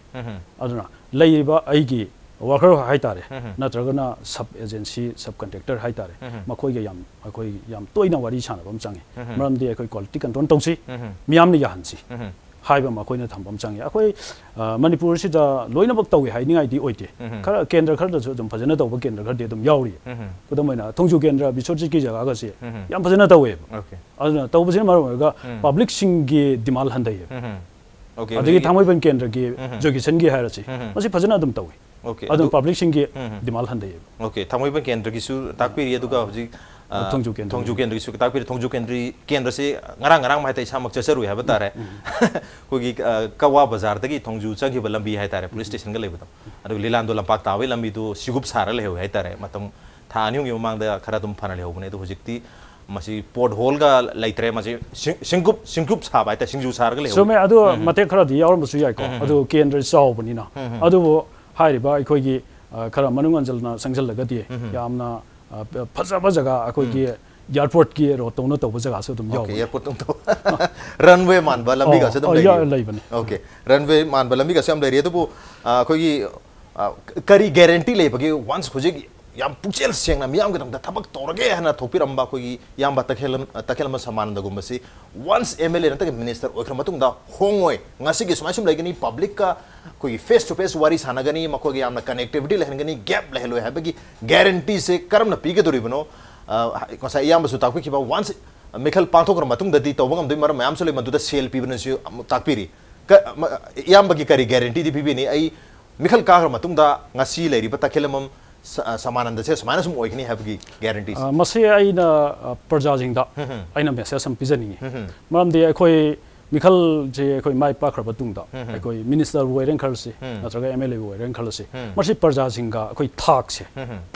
अदुना लैरिबा आइगी वर्कर हाइतारे नत्रगना सब एजेंसी सब कॉन्ट्रैक्टर हाइतारे मखोइगे याम अखोइ याम तोइना वारी सानबम चांगे मरमदि अखोइ क्वालिटी कंट्रोल तौसि मियामनि याहनसि हाइबा मखोइना थंबम चांगे अखोइ मणिपुर सिदा लोइनबक तौइ हाइनिङाइदि ओइते खरा केंद्र खरदसु दम फजना तौबा केंद्र खरदे दम याउरि कुदमैना थोंजु केंद्र बिसोरजि की जगह गसे याम फजना तौवे ओके अदुना तौबसिन मरमगा पब्लिक सिंगी दिमाल हंदै ओके अदि थामोइबन केंद्र की जोगिसन की हायरसि मसि फजना दम तौवे ओके अदुम पब्लिक सिंगी दिमाल हंदै ओके थामोइबन केंद्र की सु ताकपिरि अदुगा हजि थोंजु केंद्र की सु ताकपिरि थोंजु केंद्र से ngarang माइtai सामक चसरु हाबा तारे कोगी कवा बाजार दगी थोंजु चंगिबा लंबी हाय तारे पुलिस स्टेशन गा लेबदो अदु लिलांदो लंपाक तावे लंबी दो सिगुप सारा लेहो हाय तारे मतम थानियों ममांगदा खरा तुम फना लेहोबने दो हजिक्ति मसी पोर्ट होल गा लाइत्रे मसी सिंगुप साबा हाय ता सिंजु सारा गा लेहो सो मे अदु मते खरा दि यावर मसु याइ को अदु केंद्र चावबनिना अदु हाइरिबा अखोइगी खरा मनुंग अंजलना संजलगदि यामना फजबा जगह अखोइगी एयरपोर्ट की रोतौना तौबा जगह से तुम याव एयरपोर्ट तुम तो रनवे मानबा लंबी गा से तुम लेबने ओके रनवे मानबा लंबी गा से हम लेरि तो अखोइगी करी गारंटी लेबगे वंस खुजिगी याम पुचेल सेंगना मियाम गदम दा थबक तोरगे हना थोपिरंबा कोगी याम तखेलम समानंदगुमबसी वंस एमएलए नतके मिनिस्टर ओखर मतुंग दा होंगोय ngasi gi sumai sum legani public ka कोई फेस टू फेस वारी सानगनी मखोगी यामना कनेक्टिविटी लेहनगनी गैप लेहलो हैबगी गारंटी से करम न पीगे दोरी बनो कोसा याम बसु ताकु किबा वंस मिखल पांथोकर मतुंग ददी तोबंगम दुई मर मयाम सले मदुदा सेल पीबनसु ताकपिरि याम बगी करी गारंटी दी पीबेनी आई मिखल कागर मतुंग दा ngasi लेरि बता खेलमम समानंद से समाना सुम ओइखनी हैबगी गारंटी मसे आइना प्रजाजिंग दा आइना मेसेज सम पिजनी मरम दे अखोई मिखल जे अखोई माइ पाखरबा तुंगदा अखोई मिनिस्टर वोइरेन खरसे नत्रगा एमएलए वोइरेन खरसे मसे प्रजाजिंग गा अखोई थाक से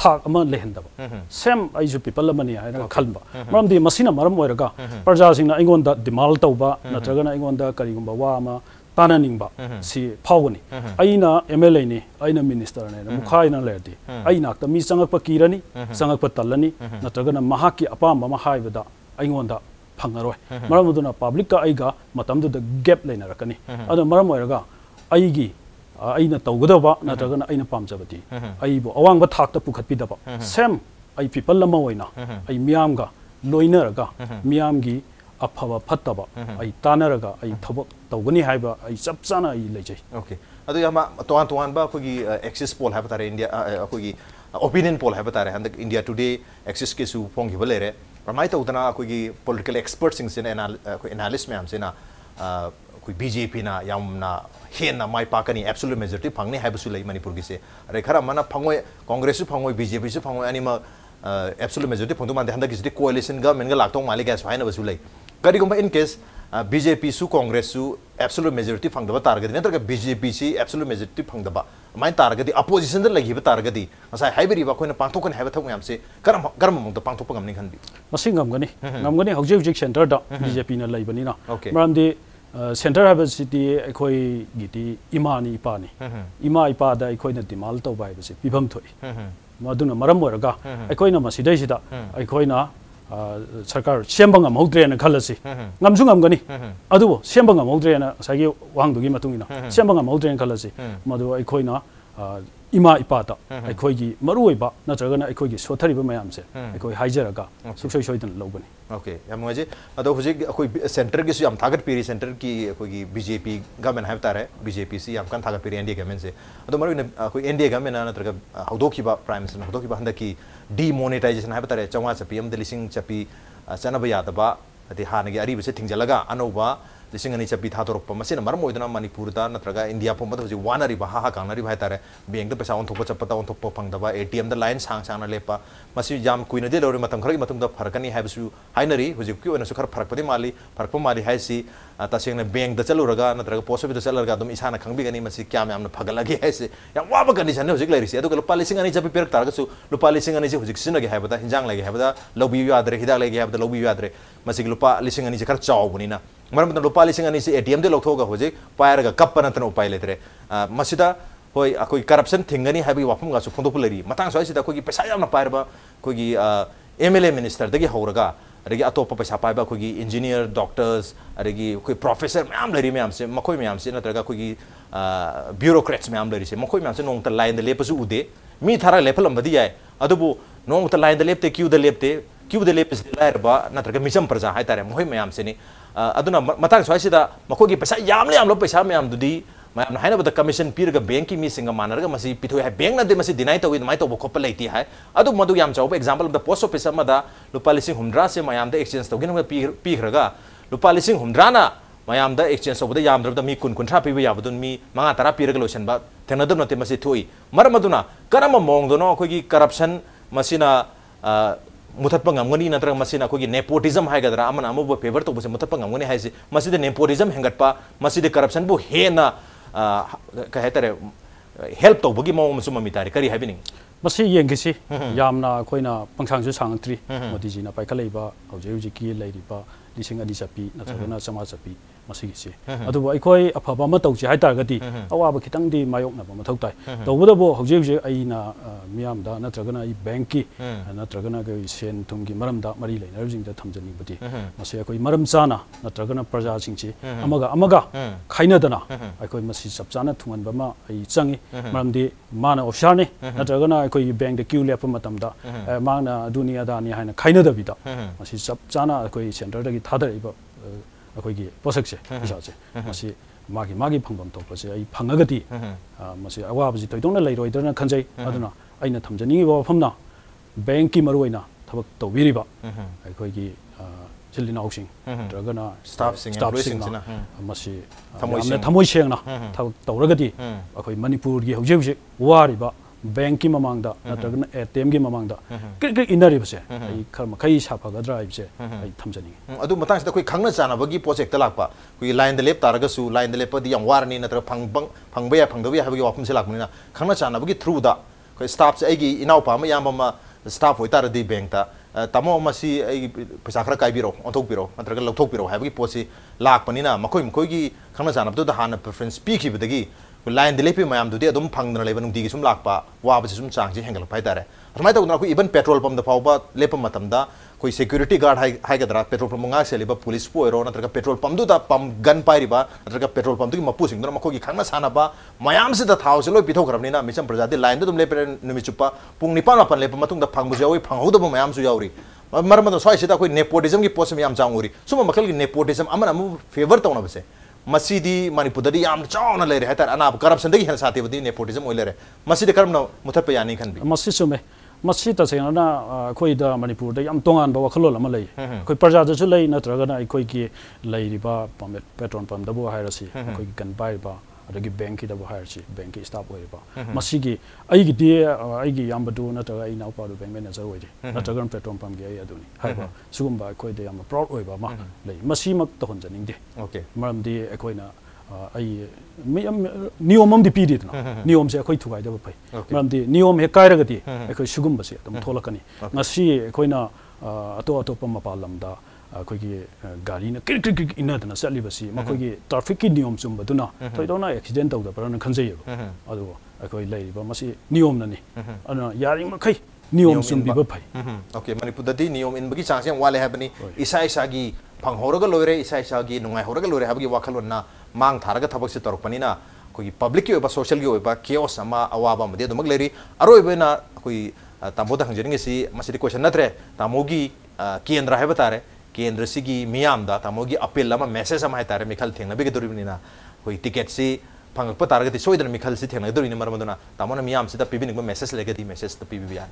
थाक अमा लेहंदबा सेम आइजु पीपल अमनी हाइना खलबा मरम दे मसिना मरम ओइरगा प्रजाजिंग ना इंगोंदा दिमाल तौबा नत्रगा ना इंगोंदा करिगुंबा वा अमा तानानिंगबा सी फावगनी आइना एमएलए नि आइना मिनिस्टर ने मुखाइना लेरदी आइनाक्ता मी संगकपा कीरनी संगकपा तल्लनी नत्रगा ना महाकी अपाम मा हाइबदा आइगोंदा फंगरोय मरमदुना पब्लिक का आइगा मतमदु द गैप लेना रकनी अदो मरम ओइरगा आइगी आइना तौगदबा नत्रगना आइना पामजबती आइबो अवांगबा थाकता पुखतपिदबा same I people Lama ओइना I मियामगा लोइनरगा मियामगी अफबा फत्तबा I तानरगा I थबक तौगनी हाइबा I चपचाना I लेजै okay अदो यामा तोहान तोहान बा कोगी एक्सिस पोल हाइबा तारे इंडिया कोगी ओपिनियन पोल हाइबा तारे हंदक इंडिया टुडे एक्सिस के सु फोंगिबा लेरे प्रमाई तौदना कोगी पॉलिटिकल एक्सपर्ट सिंग से एनालिस्ट मैम से ना कोई बीजेपी ना यामना हेना माई पाकनी एब्सोल्यूट मेजॉरिटी फंगने हाइबसु लै मणिपुर की से अरे खरा मना फंगोय कांग्रेस सु फंगोय बीजेपी सु फंगोय अनिमा एब्सोल्यूट मेजॉरिटी फंगदो मानदे हंदा किसिदि कोalition गवर्नमेंट गा लाक्तों माली गैस हाइना बसु लै करिगुंबा इन केस बीजेपी सु कांग्रेस सु एब्सोल्यूट मेजॉरिटी फंगदबा तारगदि नत्रगा बीजेपी सी एब्सोल्यूट मेजॉरिटी फंगदबा माइन तारगदि अपोजिशन द लगिबा तारगदि असाय हाइबरिबा कोइना पांथोकन हाइबा थक मैम से करम मंग द पांथोक गमनि खनबि मसिंग गमगनि हौजिक सेंटर द बीजेपी न लैबनि ना मरमदि सेंटर हाइबा सिटी अखोई गिति इमानी इपानी इमा इपा दा अखोइना दिमाल तौबा हाइबसे पिभम थोइ मदुना मरम ओरगा अखोइना मसिदैसिदा अखोइना सरकार same ngam hautre na khalasi ngamsu ngam gani adu sem ngam hautre na sagi wang dugi matungina sem ngam hautre na khalasi madu ai khoina ima ipata ai khoi gi maru oi ba na jaga na ai khoi gi sothari ba mayam se ai khoi haijara ga suksoi soidan logani okay yam ngaji ado huji khoi center gi su yam thagat piri center ki khoi gi BJP government have tare BJP si yam kan thagat piri India government se ado maru ne khoi India government na traga haudoki ba prime minister haudoki ba handa ki demonetization have tare chawwa chapi am delising chapi chanaba yada ba ati hanagi ari bise thingjalaga anoba लिसिंग अनि चपी थाथोरप मसिन मरम ओइदना मणिपुर दा नत्रगा इंडिया पोम बद वानरी बहा हा कांगनरी भाई तारे बैंक द पैसा ओनथोप चपता ओनथोप फंगदबा एटीएम द लाइन सांग सांगना लेपा मसि जाम कुइन दे लोरे मतम खरगी मतम द फरकनी हाइबसु हाइनरी हुजि क्यु ओनसु खर फरकपदि माली हाइसि तसेंगना बैंक द चलुरगा नत्रगा पोस्ट ऑफिस द चलरगा दम इसाना खंगबिगनी मसि क्याम यामना फगलगी हाइसि या वाबा कंडीशन ने हुजि लैरिसि अदुग लुपा लिसिंग अनि चपी पेरक तारगसु लुपा लिसिंग अनि हुजि सिनगे हाइबदा हिंजांग लगे हाइबदा लौबि यादरे हिदा लगे हाइबदा लौबि यादरे मसि लुपा लिसिंग अनि खर चावबनिना मरम लुपा लिसिंग अनि से एटीएम दे लौथोगा होजे पायरगा कप्पा नतन उपाय लेतरे मसिदा होय अकोई करप्शन थिंगनी हाबी वाफम गासु फोंदोप लेरी मतंग सोइसिदा कोगी पैसा यामना पायरबा कोगी एमएलए मिनिस्टर दगी हौरगा अरेगी अतोप पैसा पायबा कोगी इंजीनियर डॉक्टर्स अरेगी कोई प्रोफेसर मैम लेरी मैम से मखोय मैम से नत्रगा कोगी ब्यूरोक्रेट्स मैम लेरी से मखोय मैम से नोंग त लाइन द लेपसु उदे मी थारा लेफलमबदी याय अदुबु नोंग त लाइन द लेपते क्यू द लेपस लायरबा नत्रगा मिचम प्रजा हाय तारे मखोय मैम से नि अदुना मतंग सोइसिदा मखोगी पैसा यामले यामलो पैसा मैम दुदी मैम हाइनबद कमीशन पीरगा बैंक की मीसिंग मानरगा मसी पिथोय हाय बैंक नदे मसी डिनाई तवी माइ तब खोप लेती हाय अदु मदु याम चाव example of the post office अमदा लुपा लिसिंग हुमद्रा से मैम द एक्सचेंज तौगिन पीखरगा लुपा लिसिंग हुमद्राना मैम द एक्सचेंज तौबद याम द्रबद मी कुन कुंथ्रा पीबा याबदुन मी मंगा तरा पीरगा लोसनबा थेनदम नते मसी थोई मरमदुना करम मोंगदनो अखोगी करप्शन मसीना मुथत्पा ngamgani नत्रग मसीना अखोगी नेपोटिज्म हाइगदरा अमन अमबो फेवर तौबसे मुथत्पा ngamgani हाइसे मसीदे नेपोटिज्म हेंगटपा मसीदे करप्शन बो हेना कहेतरे हेल्प तौबगी मौ मसु ममितारे करी हाइबिनिंग मसी येंगिसी यामना कोइना पंगसांगसु सांगत्रि मोदीजीना पाइखलैबा हौजे हौजे की लैरिबा लिसिंग अनि चपी नत्रगना चमा चपी मसीगिसी अदुबो अखोय अफबा म तौचे हाइतारगति अवाबा खितंगदि मायोकना बम थौताय तौबदबो हौजे हौजे अइना मियामदा नत्रगना ई बैंक की नत्रगना गे सेन थुमगी मरमदा मरी लैनरजिंग द थमजनिबदि मसी अखोय मरम चाना नत्रगना प्रजा सिंगची अमगा खाइनदना अखोय मसी चपचाना थुंगनबमा अइ चंगी मरमदि माना ऑफिसरने नत्रगना अखोय बैंक द क्यू लेप मतमदा माना दुनिया दानी हाइना खाइनदबिदा मसी चपचाना अखोय सेंटर दगी थादरिबा अखोगी पोसकसे इसाचे मसी मागी फंगबम तोपसे आई फंगगति मसी अवाबजी तोइदोंना लैरोइदना खंजै अदुना आइना थमजनी वफमना बैंक की मरुइना थबक तौबिरिबा अखोगी चिल्लिन हाउसिंग ड्रगना स्टाफ सिंग मसी थमोइ सेंगना थबक तौरगति अखोई मणिपुर की हौजे हौजे वारिबा बैंक की ममांगदा नत्रगना एटीएम की ममांगदा क्रिक इनरिबसे आई खरम खै साफगद्रा आइबसे आई थमजनी अदु मतंग कोई खंगना चानाबगी प्रोजेक्ट लाकपा कोई लाइन द लेप तारगसु लाइन द लेप दी यम वारनी नत्र फंगबया फंगदबि हाबगी वाफम से लाकमनिना खंगना चानाबगी थ्रू दा कोई स्टाफ से आइगी इनाउपा म याममा स्टाफ होइतारदी बैंक ता तमो मसी आई पैसा खरा काइबिरो ओथोकबिरो नत्रगा लौथोकबिरो हाबगी पोसी लाकपनिना मखोय मखोयगी खंगना चानाबदु दा हाना प्रेफरेंस पीखिबदगी लाइन दिलेपी मैम दुदी अदुम फंगदना लेबा नुंगदी सुम लाकपा वाबसे सुम चांगजे हेंगल फाइतारे अदुमाय तौना को इवन पेट्रोल पंप द फावबा लेप मतमदा कोई सिक्योरिटी गार्ड हाइगदरा पेट्रोल पंप मंगा से लेबा पुलिस पोइरो नत्रगा पेट्रोल पंप दुदा पंप गन पाइरिबा नत्रगा पेट्रोल पंप दुगी मपु सिंगदना मखोगी खंगना सानाबा मैम से द थाव से लोय पिथोखरबनिना मिसम प्रजाति लाइन दुम लेपे निमिचुपा पुंग निपान मापन लेप मतुंग द फंगबु यावई फंगौदबो मैम सु यावरी मरमद स्वाइसिदा कोई नेपोटिज्म की पोस्ट में याम चांगुरी सुम मखल की नेपोटिज्म अमन अमु फेवर तौना बसे मसीदी मणिपुरदि याम चावना लेरे हाइतार अनाब करप्शन दगी हेन साथेबदि नेपोटिज्म ओइलेरे मसीदि करमना मुथप यानी खनबि मसी सुमे मसी तसेना अखोइदा मणिपुरदा याम तोंगान बा वखलोल अमा लई अखोइ प्रजादसु लई नत्रगना अखोइगी लैरिबा पेट्रोल पंप दबो हाइरसी अखोइगी गन बाइबा अदगी बैंक की दबो हाइरसी बैंक की स्टाफ ओइबा मसीगी आइगी यामबदु नत्रगा इ नाउपादु बैंक मैनेजर ओइदि नत्रगन पेट्रोल पंप गे अदुनि हाइबा सुगुम्बा अखोइदे याम प्राउड ओइबा मा लई मसी मक तहनजनिंगदे ओके मरमदि अखोइना नियम अमदि पीदिदना नियम से अखोइ थुगाइदबो फै मरमदि नियम हे काइरगदि अखोइ सुगुम्बसे अदम थोलकनी ngasi अखोइना अतोप मपालमदा अखोइगी गाड़ी क्रिक इनदना चलीबसी मखोइगी ट्रैफिक की नियम चुम्बदुना थोइदोना एक्सीडेंट तौदबरन खंजैयो अदो अखोइ लैरिबा मसी नियम ननी अना यारिं मखै नियम चुंबीबा फै ओके मनपुर दी नियम इनबगी चांसे वाले हैबनी इसा इसागी फंगहोरगा लोरे इसा इसागी नुंगाई होरगा लोरे हैबगी वाखलोना मांग थारगा थबक से तोरपनिना कोई पब्लिक की ओबा सोशल की ओबा केओस अमा अवाबा मदे दुमक लेरी अरोइबेना कोई तामोदा हंजरिंग सी मसिदी क्वेश्चन नत्रे तामोगी केंद्र है बतारे केंद्र सिगी मियामदा तामोगी अपील अमा मेसेज अमा हैतारे मिखल थेंगनबी के दोरिबनिना कोई टिकट सी फंगक तारगति सोइदन मिखल सी थेंगनदोरिनि मरमदुना तामोना मियाम सिदा पिबिनिंग मेसेज लेगदी मेसेज त पिबिया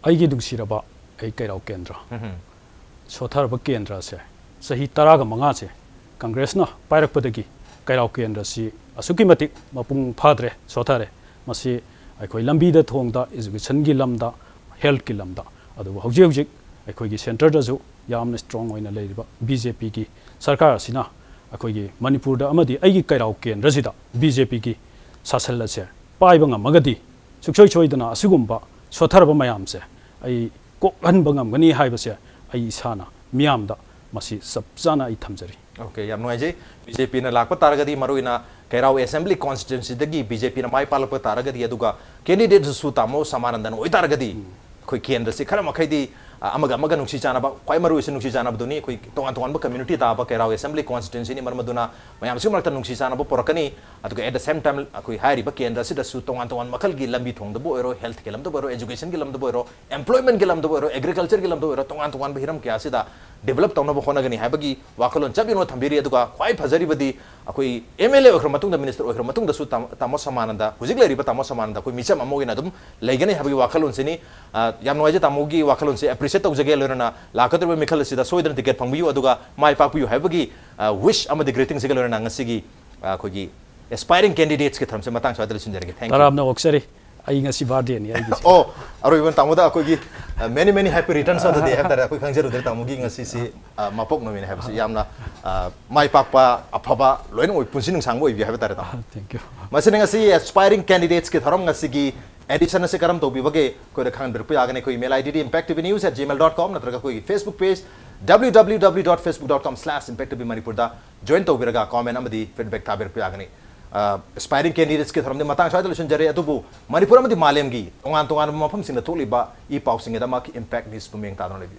आइगे दुंसिरबा आई कैराव केंद्र सोथरब केंद्र से सही 15 से कांग्रेस ना पायरकपदगी कैराव केंद्र से असुकी मतिक मपुंग फाद्रे सोथरे मसी अखोई लंबीदा थोंगदा एजुकेशन की लमदा हेल्थ की लमदा अदु हौजिक हौजिक अखोई सेंटर दजु यामन स्ट्रांग ओइना लेरिबा बीजेपी की सरकार सिना अखोई मणिपुर दा अमदी आइगे कैराव केंद्र सिदा बीजेपी की सासल से पाइबा ngमगदी सुक्सोय सोइदना असुगुंबा सोथरब मयाम से आई कोकहन बंगमगनी हाइबसे आई इसाना मियामदा मसी सबजाना आई थमजरी ओके याम नोइजे बीजेपी ना लाकप तारगदी मरुइना कैराव असेंबली कॉन्स्टिट्यूंसी दगी बीजेपी ना माइ पालप तारगदी अदुगा कैंडिडेट सु तामो समानंदन ओइ तारगदी कोई केंद्र से खरा मखैदी अमग अमग नुक्सी चानबा क्वाइ मरु से नुक्सी चानब दुनी कोई तोंगान तोंगान कम्युनिटी ताबा कैराव असेंबली कॉन्स्टिट्यूंसी नि मरमदुना मयाम सु मरता नुक्सी चानब पोरकनी अदुगा एट द सेम टाइम कोई हाइरिबा केंद्र से दसु तोंगान तोंगान मखल की लंबी थोंगदबो ओरो हेल्थ के लमदबो ओरो एजुकेशन के लमदबो ओरो एम्प्लॉयमेंट के लमदबो ओरो एग्रीकल्चर के लमदबो ओरो तोंगान तोंगान बहिरम क्या सिदा डेवलप तौनबो होनगनी हाइबगी वाखलोन चबिनो थंबिरी अदुगा क्वाइ फजरिबदी अखोई एमएलए ओखर मतुंग द मिनिस्टर ओखर मतुंग दसु तामो समानंदा हुजिक लेरिबा तामो समानंदा कोई मिचम अमोगिना दुम लेगनी हाइबगी वाखलोन सिनी याम नोइजे तामोगी वाखलोन से एप्रिशिएट तौजगे लोरना लाकदरबे मिखल सिदा सोइदन टिकट फंगबियु अदुगा माइ पाकबियु हाइबगी विश अमदि ग्रीटिंग सिगे लोरना ngasiगी अखोगी एस्पायरिंग कैंडिडेट्स के थरम से मतंग स्वादल सुंजरगे थैंक यू तराबना ओक्सरी आई ngasi बर्थडे नि आई ओ अरो इवन तामोदा अखोगी many many happy returns on the day after अखोई खंजरु दे तामोगी ngasi si mapok no min habsi yamna mai pakpa aphaba loin oi punsin sang oi bi habi tare ta thank you machine ngasi aspiring candidates के थरम ngasi gi एडिशन से करम तो बिबगे कोई खान बिरपु आगने कोई ईमेल आईडी impacttvnews@gmail.com नत्रगा कोई फेसबुक पेज www.facebook.com/impacttvmanipur दा जॉइन तो बिरगा कमेंट अमदी फीडबैक था बिरपु आगने एस्पायरिंग कैंडिडेट्स के थरम मतंग स्वाद लुसन जरे अतुबु मणिपुर अमदी मालेम गी तोंगान तोंगान मफम सिंग थोलिबा ई पाउ सिंग दा माकी इंपैक्ट न्यूज़ पुमेंग तादन लेबि